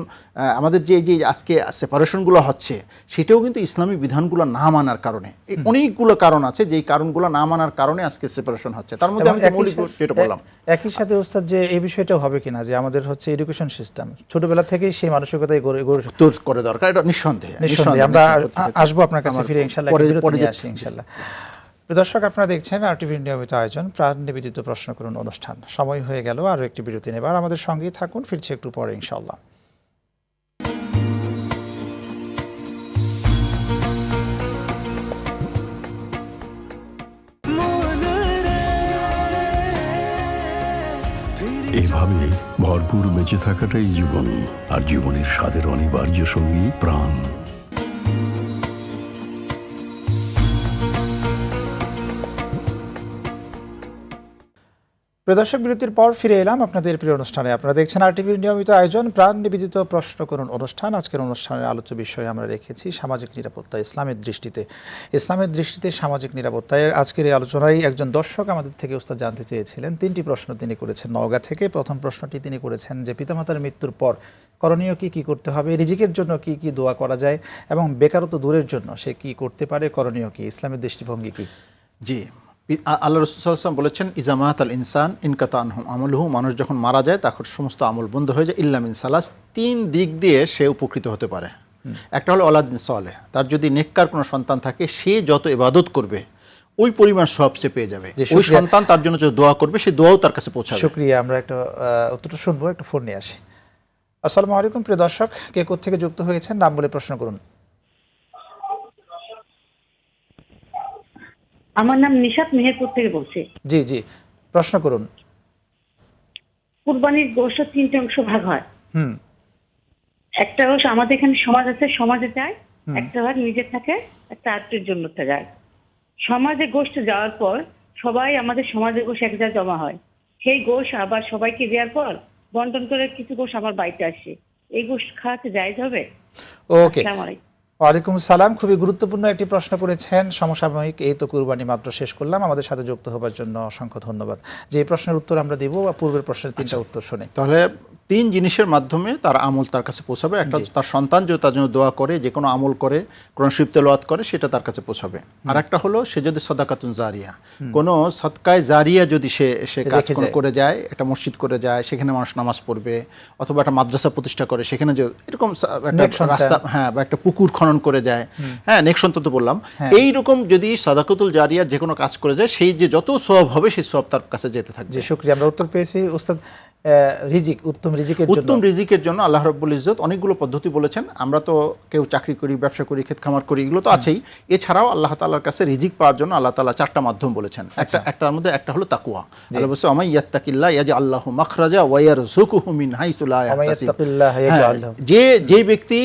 আমাদের যে আজকে সেপারেশনগুলো হচ্ছে সেটাও কিন্তু ইসলামিক বিধানগুলো না মানার কারণে। অনেকগুলো কারণ আছে যেই কারণগুলো না মানার কারণে আজকে সেপারেশন হচ্ছে। তার মধ্যে আমি মৌলিক যেটা বললাম, একই সাথে ওস্তাদ যে এই বিষয়টাও হবে কিনা যে আমাদের হচ্ছে এডুকেশন সিস্টেম ছোটবেলা থেকেই সেই মানসিকতাই গড়ে করে দরকার, এটা নিঃসন্দেহে। আমরা আসবো আপনার কাছে ফিরে ইনশাআল্লাহ, বিরতি নিয়ে আসি ইনশাআল্লাহ। দর্শক, আপনারা দেখছেন আরটিভির নিয়মিত আয়োজন প্রাণ নিবেদিত প্রশ্ন করুন অনুষ্ঠান। সময় হয়ে গেল আরও একটি বিরতি নেবার, আমাদের সঙ্গেই থাকুন, ফিরছি একটু পরে ইনশাআল্লাহ। এভাবে ভরপুর বেঁচে থাকাটাই জীবন, আর জীবনের স্বাদের অনিবার্য সঙ্গী প্রাণ। প্রদর্শক বিরতির পর ফিরে এলাম আপনাদের প্রিয় অনুষ্ঠানে। আপনারা দেখছেন আরটিভির নিয়মিত আয়োজন প্রাণ নিবেদিত প্রশ্ন করুন অনুষ্ঠান। আজকের অনুষ্ঠানের আলোচ্য বিষয়ে আমরা রেখেছি সামাজিক নিরাপত্তা ইসলামের দৃষ্টিতে সামাজিক নিরাপত্তায়। আজকের এই আলোচনায় একজন দর্শক আমাদের থেকে উস্তাদ জানতে চেয়েছিলেন, 3টি প্রশ্ন তিনি করেছেন নওগাঁ থেকে। প্রথম প্রশ্নটি তিনি করেছেন যে পিতামাতার মৃত্যুর পর করণীয় কি করতে হবে, রিজিকের জন্য কি দোয়া করা যায়, এবং বেকারত্ব দূরের জন্য সে কি করতে পারে, করণীয় কি, ইসলামের দৃষ্টিভঙ্গি কি? জি, আল্লাহ রাসূল সাল্লাল্লাহু আলাইহি ওয়াসাল্লাম বলেছেন ইজামাত আল ইনসান ইনকাতা আনহু আমলুহু, মানুষ যখন মারা যায় তখন সমস্ত আমল বন্ধ হয়ে যায় ইল্লা মিন সালাস, 3 দিক দিয়ে সে উপকৃত হতে পারে। একটা হলো ওলাদ সালেহ, তার যদি নেককার কোনো সন্তান থাকে সে যত ইবাদত করবে ওই পরিমাণ সওয়াব সে পেয়ে যাবে। ওই সন্তান তার জন্য যে দোয়া করবে সেই দোয়াও তার কাছে পৌঁছাবে। শুকরিয়া। আমরা একটা উত্তরটা শুনবো, একটা ফোন নিয়ে আসি। আসসালামু আলাইকুম প্রিয় দর্শক, কে কোত্থেকে যুক্ত হয়েছেন নাম বলে প্রশ্ন করুন। আমার নাম নিশাত, মেহেরপুর থেকে বলছি। জি জি, প্রশ্ন করুন। কুরবানির গোশত 3টে অংশ ভাগ হয়। একটা অংশ আমাদের এখানে সমাজ আছে, সমাজে যায়, একটা ভাগ নিজে থাকে, একটা আত্মীয়ের জন্য যায়। সমাজে গোশত যাওয়ার পর সবাই আমাদের সমাজের গোশ এক জায়গায় জমা হয়, সেই গোশ আবার সবাইকে দেওয়ার পর বন্টন করে কিছু গোশ আমার বাড়িতে আসে। এই গোশ খাওয়াতে জায়েজ হবে? ওকে, ওয়ালাইকুম সালাম। খুবই গুরুত্বপূর্ণ একটি প্রশ্ন করেছেন। সমসাময়িক এই তো কুরবানি মাত্র শেষ করলাম, আমাদের সাথে যুক্ত হবার জন্য অসংখ্য ধন্যবাদ। যে প্রশ্নের উত্তর আমরা দেব, পূর্বের প্রশ্নের 3টা উত্তর শুনে। তাহলে 3 জিনিসের মাধ্যমে তার আমল তার কাছে পৌঁছাবে। একটা তার সন্তান যদি তার জন্য দোয়া করে, যে কোনো আমল করে, কোরআন শরীফ তেলাওয়াত করে, সেটা তার কাছে পৌঁছাবে। আর একটা হলো সে যদি সাদাকাতুন জারিয়া, কোনো সদকায়ে জারিয়া যদি সে কাজ করে যায়, একটা মসজিদ করে যায়, সেখানে মানুষ নামাজ পড়বে, অথবা একটা মাদ্রাসা প্রতিষ্ঠা করে, সেখানে যে এরকম একটা রাস্তা, হ্যাঁ, বা একটা পুকুর খনন করে যায়, হ্যাঁ, নেক সন্তান তো বললাম, এইরকম যদি সাদাকাতুল জারিয়ার যে কোনো কাজ করে যায়, সেই যে যত সওয়াব হবে সেই সওয়াব তার কাছে যেতে থাকবে। জি, শুকরিয়া। আমরা উত্তর পেয়েছি। উস্তাদ, রিজিক, উত্তম রিজিকের জন্য? উত্তম রিজিকের জন্য আল্লাহ রাব্বুল ইজ্জত অনেকগুলো পদ্ধতি বলেছেন। আমরা তো কেউ চাকরি করি, ব্যবসা করি, ক্ষেত খামার করি, এগুলো তো আছেই। এছাড়াও আল্লাহ তাআলার কাছে রিজিক পাওয়ার জন্য আল্লাহ তাআলা 4টা মাধ্যম বলেছেন। একটার মধ্যে একটা হলো তাকওয়া। আল্লাহ বলেছে ওয়া ইয়াত্তাকিল্লাহ ইয়াজআল লাহু মাখরাজা ওয়া ইয়ারযুকুহু মিন হাইসু লা ইয়াহতাসিব। যে ব্যক্তি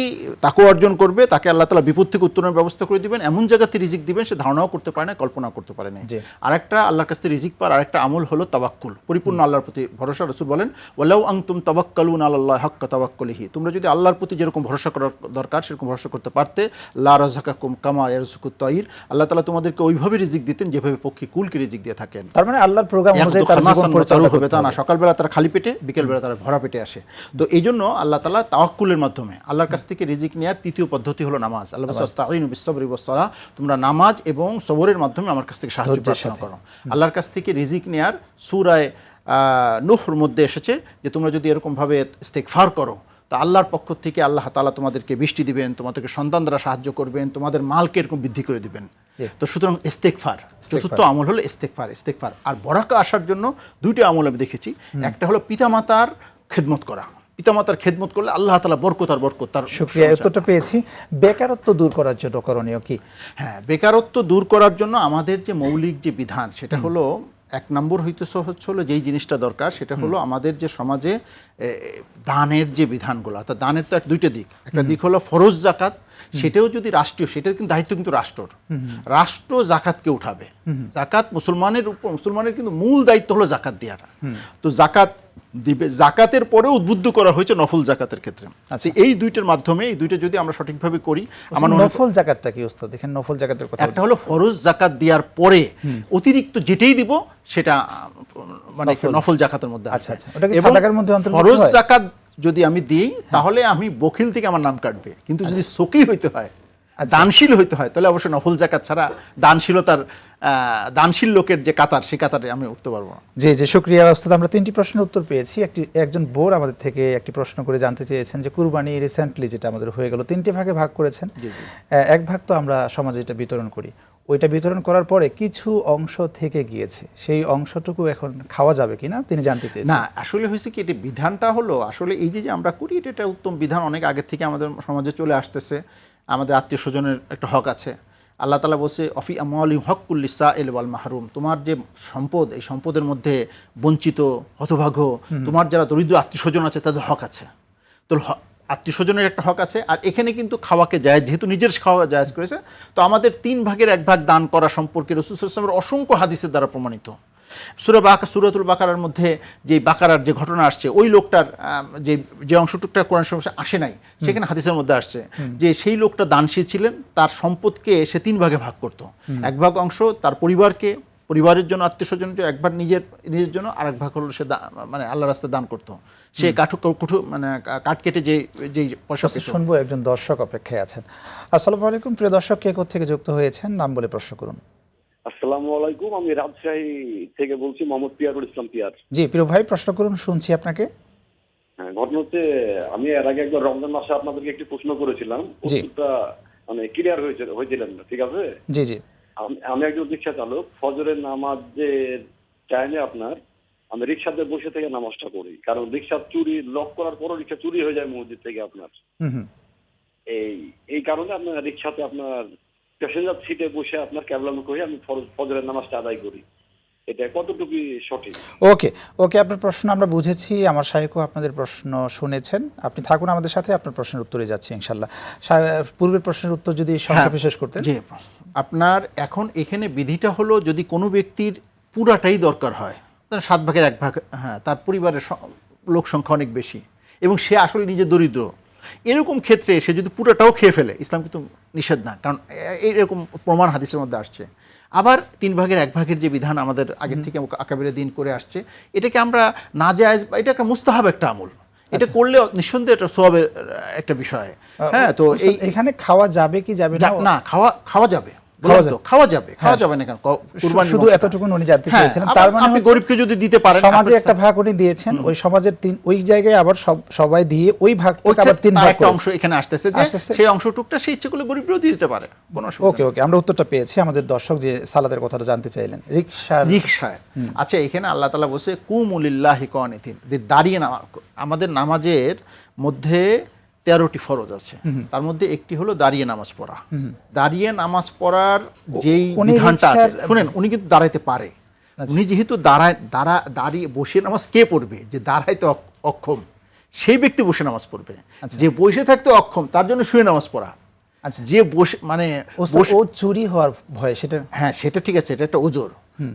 তাকওয়া অর্জন করবে তাকে আল্লাহ তাআলা বিপদ থেকে উত্তরণের ব্যবস্থা করে দিবেন, এমন জায়গাতে রিজিক দিবেন সে ধারণাও করতে পারে না, কল্পনা করতে পারে না। আরেকটা আল্লাহর কাছে রিজিক পাওয়ার আরেকটা আমল হলো তাওয়াক্কুল, পরিপূর্ণ আল্লাহর প্রতি ভরসা। রাসূল বলেন ওয়ালাউ আনতুম তাওয়াক্কালুনা আলাল্লাহি হাক্কা তাওয়াক্কুলিহি, তোমরা যদি আল্লাহর প্রতি যেরকম ভরসা করার দরকার সেরকম ভরসা করতে পারতে, লা রাযাকাকুম কামা ইয়ারযুকুত তাইর, আল্লাহ তাআলা তোমাদেরকে ওইভাবে রিজিক দিতেন যেভাবে পক্ষী কুলকে রিজিক দিয়ে থাকেন। তার মানে আল্লাহর প্রোগ্রাম অনুযায়ী তার জীবন পরিচালনা হবে তা না, সকালবেলা তারা খালি পেটে, বিকেলবেলা তারা ভরা পেটে আসে। তো এই জন্য আল্লাহ তাআলা তাওয়াক্কুলের মাধ্যমে আল্লাহর কাছ থেকে রিজিক নেওয়ার তৃতীয় পদ্ধতি হলো নামাজ। আল্লাহ বলেন আস্তাঈনু বিস-সাবরি ওয়াস-সালাহ, তোমরা নামাজ এবং সবরের মাধ্যমে আমার কাছ থেকে সাহায্য প্রার্থনা করো। আল্লাহর কাছ থেকে রিজিক নেয়ার সূরা নূহর মধ্যে এসেছে যে তোমরা যদি এরকমভাবে ইস্তিগফার করো তা আল্লাহর পক্ষ থেকে আল্লাহ তাআলা তোমাদেরকে বৃষ্টি দিবেন, তোমাদেরকে সন্তান দ্বারা সাহায্য করবেন, তোমাদের মালকে এরকম বৃদ্ধি করে দিবেন। তো সুতরাং ইস্তিগফার, চতুর্থ আমল হলো ইস্তিগফার। আর বরাকা আসার জন্য 2টি আমল আমি দেখেছি। একটা হলো পিতামাতার খেদমত করা, পিতামাতার খেদমত করলে আল্লাহ তাআলা বরকত তার। শুকরিয়া, উত্তরটা পেয়েছি। বেকারত্ব দূর করার জন্য করণীয় কি? হ্যাঁ, বেকারত্ব দূর করার জন্য আমাদের যে মৌলিক যে বিধান সেটা হলো, 1 নম্বর হলো যেই জিনিসটা দরকার সেটা হলো আমাদের যে সমাজে দানের যে বিধানগুলো, অর্থাৎ দানের তো 2টা দিক। একটা দিক হলো ফরজ জাকাত, সেটাও যদি রাষ্ট্রীয়, সেটা কিন্তু দায়িত্ব কিন্তু রাষ্ট্রর, রাষ্ট্র জাকাতকে উঠাবে। জাকাত মুসলমানের কিন্তু মূল দায়িত্ব হলো জাকাত দেওয়াটা। তো জাকাত দিবে, জাকাতের পরে উদ্বুদ্ধ করা হয়েছে নফল জাকাতের ক্ষেত্রে। আচ্ছা, এই 2টার মাধ্যমে, এই 2টা যদি আমরা সঠিকভাবে করি, আমার নফল জাকাতটা কি ওস্তাদ? দেখেন নফল জাকাতের কথা, একটা হলো ফরজ জাকাত দেওয়ার পরে অতিরিক্ত যেটাই দিব সেটা মানে নফল জাকাতের মধ্যে আছে। আচ্ছা, ওটা কি সাদাকার মধ্যে অন্তর্ভুক্ত হয়? ফরজ জাকাত যদি আমি দিই তাহলে আমি বখিল থেকে আমার নাম কাটবে, কিন্তু যদি সকি হইতে হয়, দানশীল হইতে হয়, তাহলে অবশ্যই নফল জাকাত ছাড়া দানশীল লোকের যে কাতার, সেই কাতারে আমি উঠতে পারবো না। জি, শুকরিয়া ওস্তাদ। আমরা 3টি প্রশ্নের উত্তর পেয়েছি। একজন বোর আমাদের থেকে একটি প্রশ্ন করে জানতে চেয়েছেন যে কুরবানি রিসেন্টলি যেটা আমাদের হয়ে গেল, 3টি ভাগে ভাগ করেছেন। এক ভাগ তো আমরা সমাজে এটা বিতরণ করি, ওইটা বিতরণ করার পরে কিছু অংশ থেকে গিয়েছে, সেই অংশটুকু এখন খাওয়া যাবে কিনা তিনি জানতে চেয়েছেন। না, আসলে হয়েছে কি, এটা বিধানটা হলো আসলে এই যে আমরা করি, এটা উত্তম বিধান, অনেক আগে থেকে আমাদের সমাজে চলে আসতেছে। আমাদের আত্মীয় স্বজনের একটা হক আছে। আল্লাহ তাআলা বলছে অফি আমওয়ালিহিম হাক্কুল লিসাইল ওয়াল মাহরুম, তোমার যে সম্পদ, এই সম্পদের মধ্যে বঞ্চিত, হতভাগ্য, তোমার যারা দরিদ্র আত্মীয় স্বজন আছে তাদের হক আছে। তো আত্মীয় স্বজনের একটা হক আছে। আর এখানে কিন্তু খাওয়াকে জায়েজ, যেহেতু নিজের খাওয়া জায়েজ করেছে, তো আমাদের 3 ভাগের 1 ভাগ দান করা সম্পর্কে রাসূল সাল্লাল্লাহু আলাইহি ওয়াসাল্লামের অসংখ্য হাদিসের দ্বারা প্রমাণিত। সূরাতুল বাকারার মধ্যে যে বাকারার যে ঘটনা আসছে, ওই লোকটার যে অংশটুকটা কোরআন শরীফে আসে নাই, সেখানে হাদিসের মধ্যে আসছে যে সেই লোকটা দানশীল ছিলেন, তার সম্পদকে সে 3 ভাগে ভাগ করত। 1 ভাগ অংশ তার পরিবারের জন্য, আত্মীয় স্বজনের জন্য, 1 ভাগ নিজের জন্য, আর 1 ভাগ হলো সে মানে আল্লাহর রাস্তায় দান করত। সে কাঠ কেটে যে পয়সা শুনবো। একজন দর্শক অপেক্ষায় আছেন। আসসালামু আলাইকুম, প্রিয় দর্শক, কে কোথা থেকে যুক্ত হয়েছেন নাম বলে প্রশ্ন করুন। আসসালামু আলাইকুম, আমি রাজশাহী থেকে বলছি, মোহাম্মদ পিয়ারুল ইসলাম পিয়ার। জি প্রিয় ভাই, প্রশ্ন করুন, শুনছি আপনাকে। হ্যাঁ, ঘটনা হচ্ছে আমি এর আগে একবার রমজান মাসে আপনাদেরকে একটি প্রশ্ন করেছিলাম, উত্তরটা মানে ক্লিয়ার হয়েছিলেন না, ঠিক আছে? জি। আমি একজন রিক্সা চালক। ফজরের নামাজের টাইমে আমি রিক্সাতে বসে থেকে নামাজটা করি, কারণ রিক্সা চুরি লক করার পরও রিক্সা চুরি হয়ে যায় মসজিদ থেকে আপনার। এই কারণে আপনার রিক্সাতে আপনার প্যাসেঞ্জার সিটে বসে আপনার ক্যাবলামুখ হয়ে আমি ফজরের নামাজটা আদায় করি। এটা কতটুকু সঠিক? ওকে, আপনার প্রশ্ন আমরা বুঝেছি। আমার শাইখও আপনাদের প্রশ্ন শুনেছেন। আপনি থাকুন আমাদের সাথে, আপনার প্রশ্নের উত্তরে যাচ্ছি ইনশাআল্লাহ। পূর্বের প্রশ্নের উত্তর যদি সংক্ষেপে শেষ করতেন। জি, আপনার এখন এখানে বিধিটা হলো যদি কোনো ব্যক্তির পুরাটাই দরকার হয়, 7 ভাগের 1 ভাগ, হ্যাঁ, তার পরিবারের লোক সংখ্যা অনেক বেশি এবং সে আসলে নিজে দরিদ্র, এরকম ক্ষেত্রে সে যদি পুরোটাও খেয়ে ফেলে, ইসলাম কিন্তু নিষেধ না, কারণ এরকম প্রমাণ হাদিসের মধ্যে আসছে। আবার 3 ভাগের 1 ভাগের যে বিধান আমাদের আগের থেকে আকাবিরে দিন করে আসছে, এটাকে আমরা না জায়েজ, এটা একটা মুস্তাহাব একটা আমল, এটা করলে নিঃসন্দেহে এটা সওয়াবের একটা বিষয়। হ্যাঁ, তো এখানে খাওয়া যাবে কি যাবে না? না, খাওয়া যাবে, খাওয়া যাবে না কেন? কুরবানি শুধু অংশটা। এতটুকু উনি জানতে হ্যাঁ, চেয়েছিলেন। তার মানে আপনি হচ্ছে গরিবকে যদি দিতে পারেন, সমাজে আপনি- একটা ভাগ উনি দিয়েছেন, ওই সমাজের ওই জায়গায় আবার সবাই দিয়ে ওই ভাগটাকে আবার 3 তার ভাগ একটা করেছে। অংশ এখানে আসতেছে, যে আসতেছে। সেই অংশটুকটা সেই ইচ্ছে করলে গরিবরাও দিতে পারে, কোনো অসুবিধা ওকে ওকে, আমরা উত্তরটা পেয়েছি। আমাদের দর্শক যে সালাতের কথাটা জানতে চাইলেন, রিকশায়। আচ্ছা, এখানে আল্লাহ তাআলা বলছে কুমুলিল্লাহি কানিতিন, যে দাঁড়িয়ে আমাদের নামাজের মধ্যে 13টি ফরজ আছে, তার মধ্যে একটি হলো দাঁড়িয়ে নামাজ পড়া। দাঁড়িয়ে নামাজ পড়ার যেই উনি বিধানটা আছে, রিকশার- শুনেন, উনি কিন্তু দাঁড়াইতে পারে। উনি যেহেতু দাঁড়িয়ে বসে নামাজ কে পড়বে? যে দাঁড়াইতে অক্ষম সেই ব্যক্তি বসে নামাজ পড়বে। যে বসে থাকতে অক্ষম তার জন্য শুয়ে নামাজ পড়া। আচ্ছা, যে বসে মানে ও চুরি হওয়ার ভয়, সেটা হ্যাঁ, সেটা ঠিক আছে, এটা একটা ওজোর।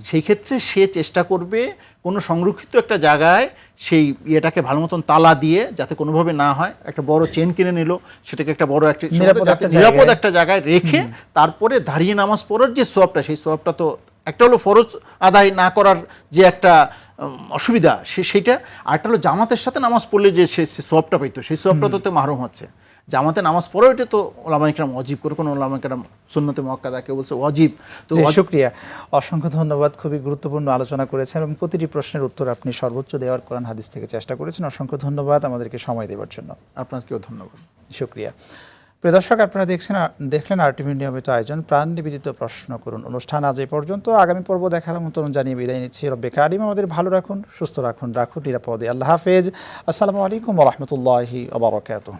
সেই ক্ষেত্রে সে চেষ্টা করবে কোনো সংরক্ষিত একটা জায়গায় সেই ইয়েটাকে ভালো মতন তালা দিয়ে, যাতে কোনোভাবে না হয়, একটা বড় চেন কিনে নিল, সেটাকে একটা বড় একটা নিরাপদ একটা জায়গায় রেখে তারপরে দাঁড়িয়ে নামাজ পড়ার যে সোয়াবটা, সেই সোয়াবটা তো একটা হলো ফরজ আদায় না করার যে একটা অসুবিধা, সেইটা। আরেকটা হলো জামাতের সাথে নামাজ পড়লে যে সে সোয়াবটা পাইতো, সেই সোয়াবটা তো মাহরুম হচ্ছে। জামাতে নামাজ পড়ো, এটা তো ওলামায়ে কেরাম ওয়াজিব করে, কোনো ওলামায়ে কেরাম সুন্নতে মুআক্কাদা, কেউ বলছে ওয়াজিব। তো শুকরিয়া, অসংখ্য ধন্যবাদ। খুবই গুরুত্বপূর্ণ আলোচনা করেছেন এবং প্রতিটি প্রশ্নের উত্তর আপনি সর্বোচ্চ দেওয়ার কোরআন হাদিস থেকে চেষ্টা করেছেন। অসংখ্য ধন্যবাদ আমাদেরকে সময় দেওয়ার জন্য। আপনাকেও ধন্যবাদ। শুকরিয়া। প্রিয় দর্শক, আপনারা দেখলেন RTV নিয়মিত আয়োজন প্রাণ নিবেদিত প্রশ্ন করুন অনুষ্ঠান আজ এই পর্যন্ত। আগামী পর্ব দেখার আমন্ত্রণ জানিয়ে বিদায় নিচ্ছি। রব্বে কারিম আমাদের ভালো রাখুন, সুস্থ রাখুন, নিরাপদে। আল্লাহ হাফেজ। আসসালামু আলাইকুম ওয়া রাহমাতুল্লাহি ওয়া বারাকাতুহু।